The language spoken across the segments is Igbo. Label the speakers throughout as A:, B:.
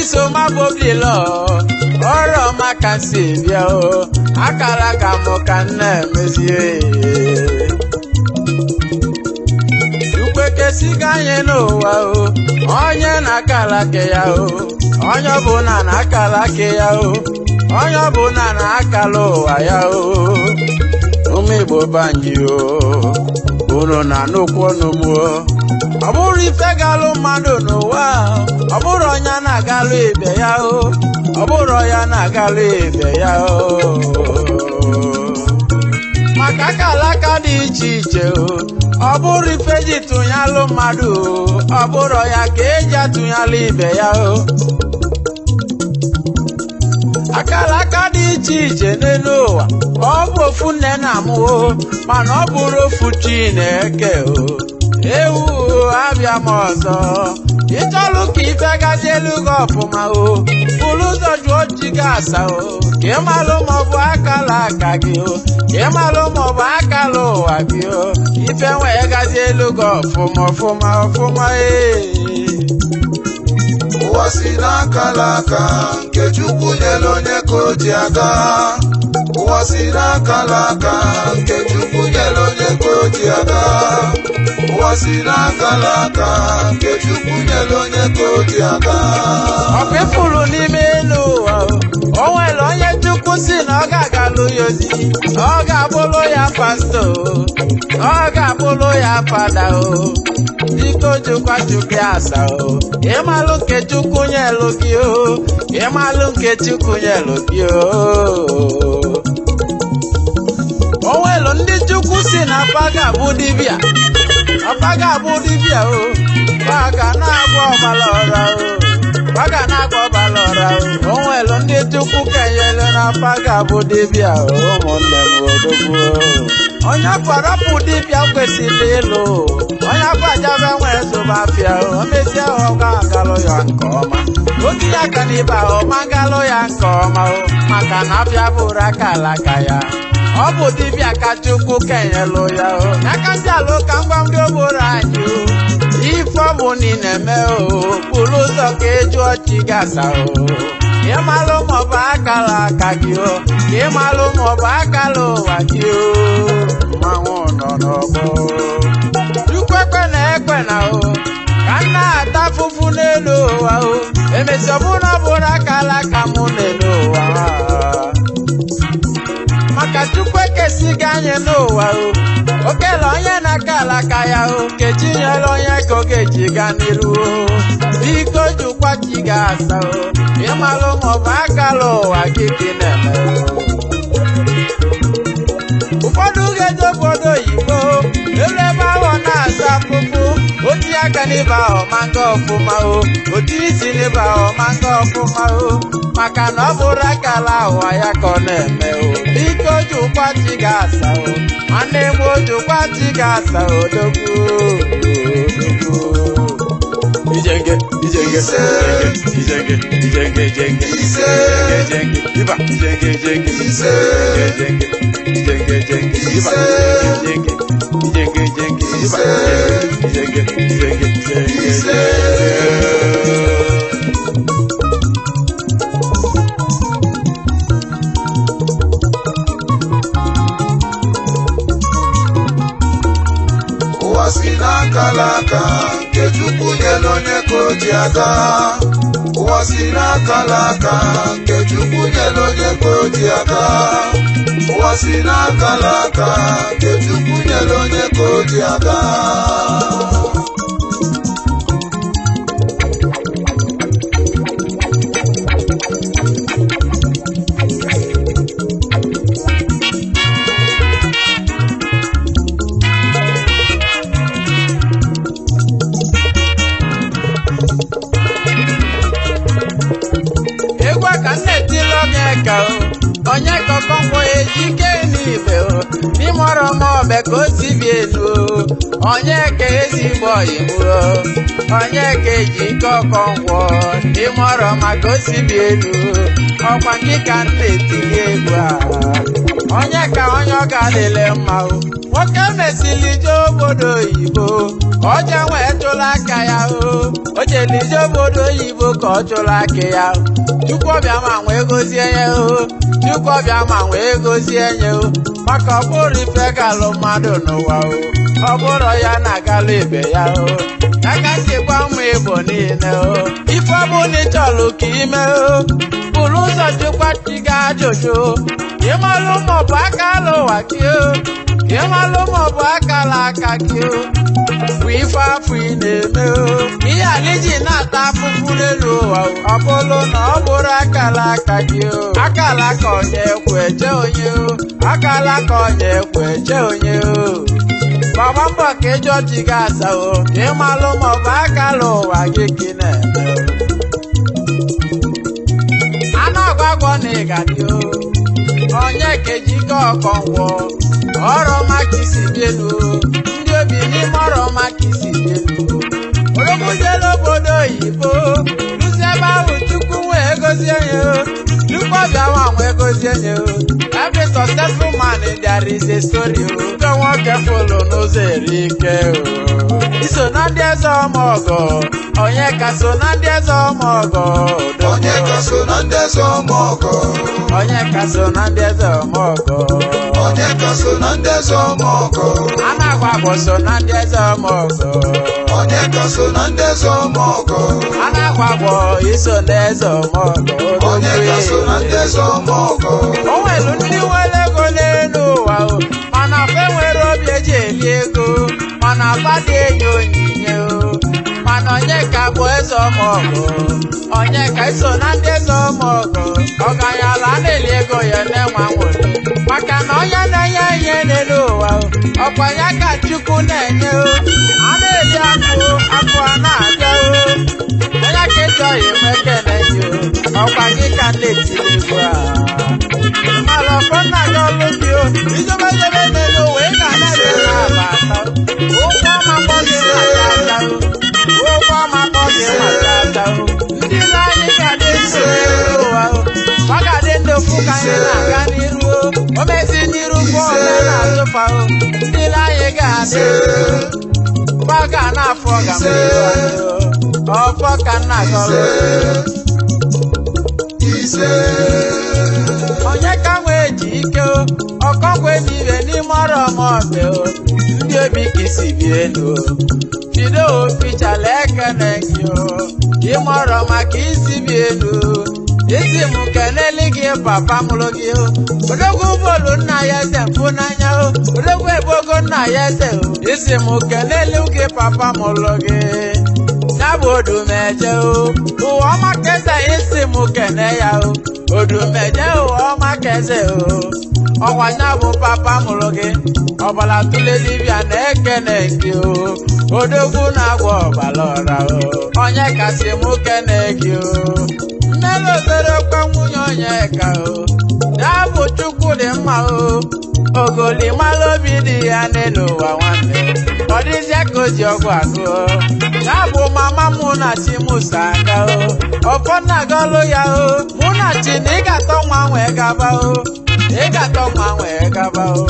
A: chiso mabobilo oro maka sibia o akara ka mo kan na mezie ukweke siganye n'ụwa o onye na-akala ke ya o onye ọbụla na-akala ke ya o onye ọbụla na-akala ụwa ya o ụmụ Igbo banji o unu na nnukwu ọnụmụ ọ bụrụ ife galụ mmadụ n'ụwa ọ bụrụ onye na-agalụ ibe ya o ọ bụrụ ya na-agalụ ibe ya o maka kalaka dị iche iche o ọ bụrụ ife ji tụnyalụ mmadụ ọ bụrụ ya ka eji atụnyalụ ibe ya o akalaka dị iche iche n'elu ụwa ọ bụ ofu nne na amụ o mana ọ bụrụ ofu Chineke o ewu abịa m ọzọ ịchọlụ ka ife gazi elu gị ọfụma o bụrụ ụzọ jụọ chi gị asa o ka ịmalụ maọbụ akala aka gị o ka ịmalụ maọbụ akala ụwa gị o ife nwee gazi elu gị ọfụma
B: ụwa si n'akala aka nke Chukwu nyere onye ka o ji aga ụwa si n'akala aka nke Chukwu nyere onye ka o ji aga ụwa si n'akala aka nke Chukwu nyere onye ka o ji aga
A: ọkwa ifuru n'ime elu ụwa o nwere onye Chukwu si na ọ ga-agalụ ya ozi ọ ga-abụrụ ya pastọ ọ ga-abụrụ ya fada o biko jụkwa Chukwu asa o ịmalụ nke Chukwu nyelụ gị o ịmalụ nke Chukwu nyelụ gị o nwere ndị Chukwu si na afa ga-abụ dibịa o ga na-agwọ ọbara ọra o ga na-agwọ ọbara ọra o nwere ndị Chukwu kenyere na afa ga-abụ dibịa o ụmụnne m odogwu onye akwarapụ dibịa kwesịrị ịlụ onye akwajabe nwee zụbafịa o mezie ọ ga-agalụ ya nke ọma otinye aka n'ibe ahụ ma galụ ya nke ọma o maka na afịa bụrụ akalaka ya ọ bụ dibịa ka Chukwu kenyelụ ya o n'akasị alụ ka ngwa ndị obodo anyị o ife ọ bụ niile mee o bụrụ ụzọ ka ejụọ chi gasa o ịmalụ maọbụ akala aka gị o ịmalụ maọbụ akala ụwa gị o mmanwụ nọ n'ọgbọ Chukwu ekwe na ekwe na o ka m na-ata afụfụ n'elu ụwa o emesi ọbụla ọbụla akala aka mụ n'elu ụwa maka Chukwu ekesighị anyị n'ụwa o okele onye na-akala aka ya o nkechi nyere onye ka ọ ga-eji gaa n'iru o biko jụkwa chi ga-asa o ịmalụ maọbụ akala ụwa gị ka ị na-eme ụfọdụ ga-eje obodo oyibo elu ebe ahụ na-asa afụfụ otu aka n'ibe ahụ manga ọfụma o otu isi n'ibe ahụ manga ọfụma o maka na ọ bụrụ akala ụwa ya ka ọ na-eme o biko jụkwa chi ga-asa o nwanne m jụkwa chi ga-asa odogwu ijenge iba
B: ụwa si n'akala aka nke Chukwu nyere onye ka o ji aga ụwa si n'akala aka nke Chukwu nyere onye ka o ji aga ụwa si n'akala aka nke Chukwu nyere onye ka o ji aga
A: onye kọkọngwọ ejike n'ibe o n'ịmọrọ m ọbẹ ka o si bi elu o onye ka ezigbo oyibo onye ka ejike ọkọngwọ n'ịmọrọ maka o si bi elu ọkwa gị ka m na-etili egwu a onye ka onye ọ ga-adịle mma o nwoke mesili je obodo oyibo ka ọ jee wee chụla aka ya o jeli je obodo oyibo ka ọ chụla aka ya Chukwu ọbịa ma nwee gozie ya o Chukwu ọbịa ma nwee gozie ya o maka ọ bụrụ ife galụ mmadụ n'ụwa o ọ bụrụ ya na-agalụ ibe ya o aka nchekwa ụmụ Igbo niile o ife ọbụla ị chọrọ ka ime o bụrụ ụzọ jụkwa chi gị ajụjụ ịmalụ maọbụ aka ụwa gị o ịmalụ maọbụ akala aka gị o bụ ife afọ ị na-eme o ihe aliji na-ata afụfụ n'elu ụwa ọ bụrụ na ọ bụrụ akala aka gị o akala ka onye ekwe eche onye o akala ka onye ekwe eche onye o gbagba mbọ ka ịjọ chi gị asa o ịmalụ maọbụ akala ụwa gị ka ị na-eme anụ ọgwagwọ na ịgadị o onye kejike ọkọngwọ ọrụ maka isi bielu ndị obi n'ime ọrụ maka isi bielu oromujele obodo oyibo luzi ebe ahụ Chukwu wee gozie ya Chukwu ọbịa nwa wee gozie ya every successful man there is a story nke nwoke folo n'ụzọ eri ike iso na ndị eze ọmọgọ onye ka so na ndị eze ọmọgọ
B: onye ka so na ndị eze ọmọgọ
A: onye ka so na ndị eze ọmọgọ
B: onye ka so na ndị eze ọmọgọ
A: Anagwagwọ so na ndị eze ọmọgọ
B: onye ka so na ndị eze ọmọgọ
A: Anagwagwọ iso na eze ọmọgọ
B: onye ka so na ndị eze ọmọgọ
A: o nwere ndị nwere ego n'elu ụwa o mana fe nwere obi eji eli ego mana fa dị enye onyinye o mana onye ka bụ eze ọmọgọ onye ka iso na ndị eze ọmọgọ ọganyala na-eli ego ya na-enwe nwere maka na onye na-enye ihe n'elu ụwa ọkwa ya ka Chukwu na-enye o a na-eli akụ a na-abịa o onye ka ịchọghị emekene gị o ọkwa gị ka na-etiri egwu a mmalụ ọkpọ nna gị ọlụ gị o ijobejebe n'elu wee ga na-ebe na-abata ụgwọ ọma kpọgị maka ata o ụgwọ ọma kpọgị maka ata o ndị ile anyị ga-adị nso n'elu ụwa o ọ ga-adị ndị ofu ka anyị na-aga n'iru o mezi n'iru bọọlụ na-azụfa o ndị ile anyị ga-adị ọ ga na-afọ ọgamnihu ọfọ ka nna gị ọlụ onye ka nwee ji ike o ọkọgwụ emibe n'ime ọrụ ọmọbe o ndị obi ka isi bi elu o bido o fichala ekene gị o ime ọrụ maka isi bi elu isi m keneli gị papa mụrụ gị o odogwu bolu nna ya eze mfụ n'anya o odogwu ebogo nna ya eze o isi m keneli gị papa mụrụ gị ya bụ odumeje o ụwa ọma keze isi m kene ya o odumeje ụwa ọma keze o ọkwa ya bụ papa mụrụ gị ọbara tụle dibịa na-ekene gị o odogwu na-agwọ ọbara ọra o onye kasị m kene gị o mmelu obere kwa nwunye onye ka o ya bụ Chukwu dị mma o ogoli mara obi dị ya n'elu ụwa nwanne ọ dịzie ka o ji ọgwụ agụ ya bụ mama mụ na chi musa aga o ọfọ nna gị ọlụ ya o mụ na chi na ị ga-atọ nwa wee gaba o ị ga-atọ nwa wee gaba o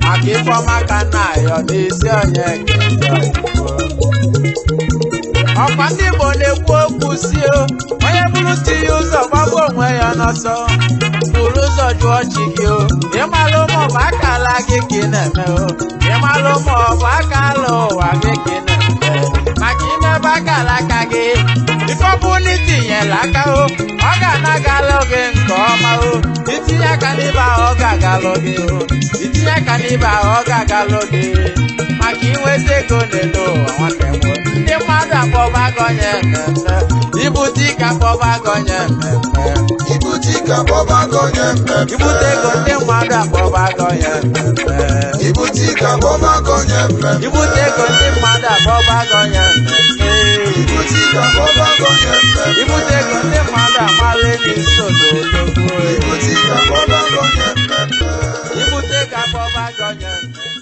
A: maka ifeọma ka nna ayọ n'isi onye ọkwa ndị Igbo na-ekwu okwu si o onye bụrụ ti ya ụzọ gbagbu onwe ya n'ọsọ bụrụ ụzọ jụọ chi gị o ịmalụ maọbụ akala gị ka ị na-eme o ịmalụ maọbụ akala ụwa gị ka ị na-eme maka imebe akala aka gị ifeọbụla itinyela aka o ọ ga-anagalụ gị nke ọma o itinye aka n'ibe ahụ ọ ga-agalụ gị o itinye aka n'ibe ahụ ọ ga-agalụ gị maka inweta ego n'elu ụwa nwanne m ndị mmadụ akpọba gị onye mmemme ibute ike akpọba gị onye mmemme
B: ibute ike akpọba gị onye mmemme
A: ibute ego ndị mmadụ akpọba gị onye mmemme
B: ibute ike akpọba gị onye mmemme
A: ibute ego ndị mmadụ akpọba gị onye mmemme
B: ibute ike akpọba gị onye mmemme
A: ibute ego ndị mmadụ amala enyi nso n'odogwu
B: ibute ike akpọba gị onye mmemme
A: ibute ego akpọba gị onye mmemme